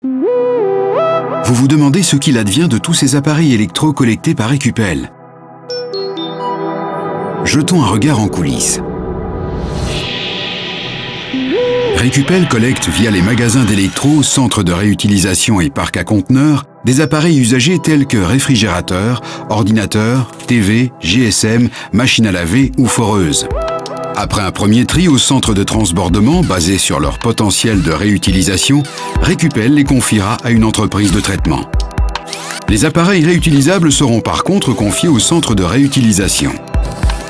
Vous vous demandez ce qu'il advient de tous ces appareils électro collectés par Récupel. Jetons un regard en coulisses. Récupel collecte via les magasins d'électro, centres de réutilisation et parcs à conteneurs des appareils usagés tels que réfrigérateurs, ordinateurs, TV, GSM, machines à laver ou foreuses. Après un premier tri au centre de transbordement basé sur leur potentiel de réutilisation, Récupel les confiera à une entreprise de traitement. Les appareils réutilisables seront par contre confiés au centre de réutilisation.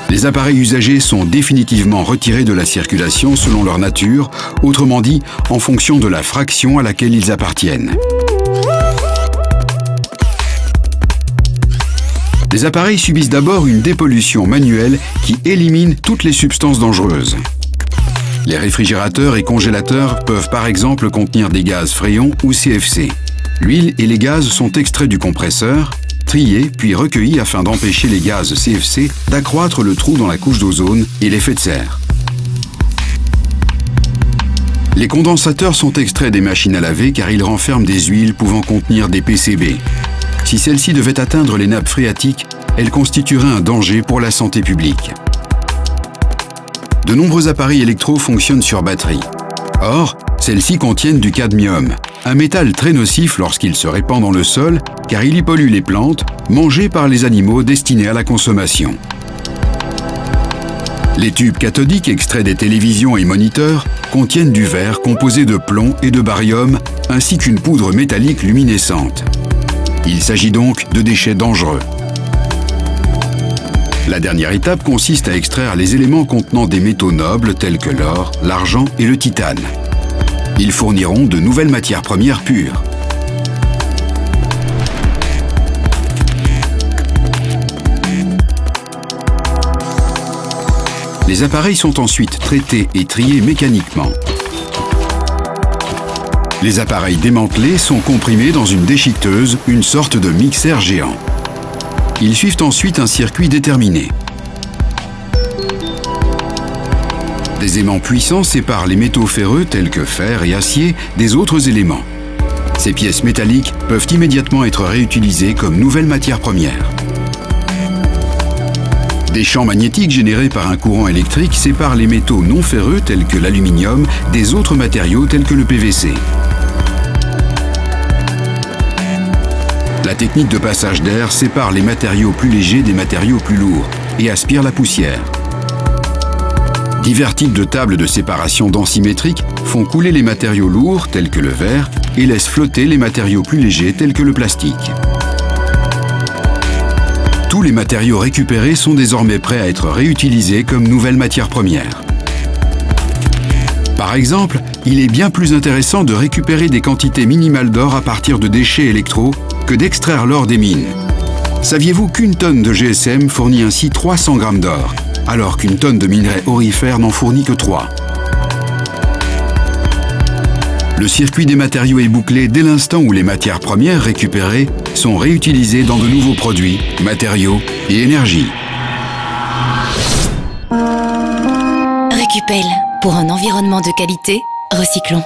Les appareils usagés sont définitivement retirés de la circulation selon leur nature, autrement dit en fonction de la fraction à laquelle ils appartiennent. Les appareils subissent d'abord une dépollution manuelle qui élimine toutes les substances dangereuses. Les réfrigérateurs et congélateurs peuvent par exemple contenir des gaz fréons ou CFC. L'huile et les gaz sont extraits du compresseur, triés puis recueillis afin d'empêcher les gaz CFC d'accroître le trou dans la couche d'ozone et l'effet de serre. Les condensateurs sont extraits des machines à laver car ils renferment des huiles pouvant contenir des PCB. Si celles-ci devaient atteindre les nappes phréatiques, elles constitueraient un danger pour la santé publique. De nombreux appareils électro fonctionnent sur batterie. Or, celles-ci contiennent du cadmium, un métal très nocif lorsqu'il se répand dans le sol car il y pollue les plantes mangées par les animaux destinés à la consommation. Les tubes cathodiques extraits des télévisions et moniteurs contiennent du verre composé de plomb et de barium ainsi qu'une poudre métallique luminescente. Il s'agit donc de déchets dangereux. La dernière étape consiste à extraire les éléments contenant des métaux nobles tels que l'or, l'argent et le titane. Ils fourniront de nouvelles matières premières pures. Les appareils sont ensuite traités et triés mécaniquement. Les appareils démantelés sont comprimés dans une déchiqueteuse, une sorte de mixeur géant. Ils suivent ensuite un circuit déterminé. Des aimants puissants séparent les métaux ferreux tels que fer et acier des autres éléments. Ces pièces métalliques peuvent immédiatement être réutilisées comme nouvelles matières premières. Des champs magnétiques générés par un courant électrique séparent les métaux non ferreux tels que l'aluminium des autres matériaux tels que le PVC. La technique de passage d'air sépare les matériaux plus légers des matériaux plus lourds et aspire la poussière. Divers types de tables de séparation densimétriques font couler les matériaux lourds tels que le verre et laissent flotter les matériaux plus légers tels que le plastique. Tous les matériaux récupérés sont désormais prêts à être réutilisés comme nouvelles matières premières. Par exemple, il est bien plus intéressant de récupérer des quantités minimales d'or à partir de déchets électro que d'extraire l'or des mines. Saviez-vous qu'une tonne de GSM fournit ainsi 300 grammes d'or, alors qu'une tonne de minerais aurifères n'en fournit que 3? Le circuit des matériaux est bouclé dès l'instant où les matières premières récupérées sont réutilisées dans de nouveaux produits, matériaux et énergie. Récupel. Pour un environnement de qualité, recyclons.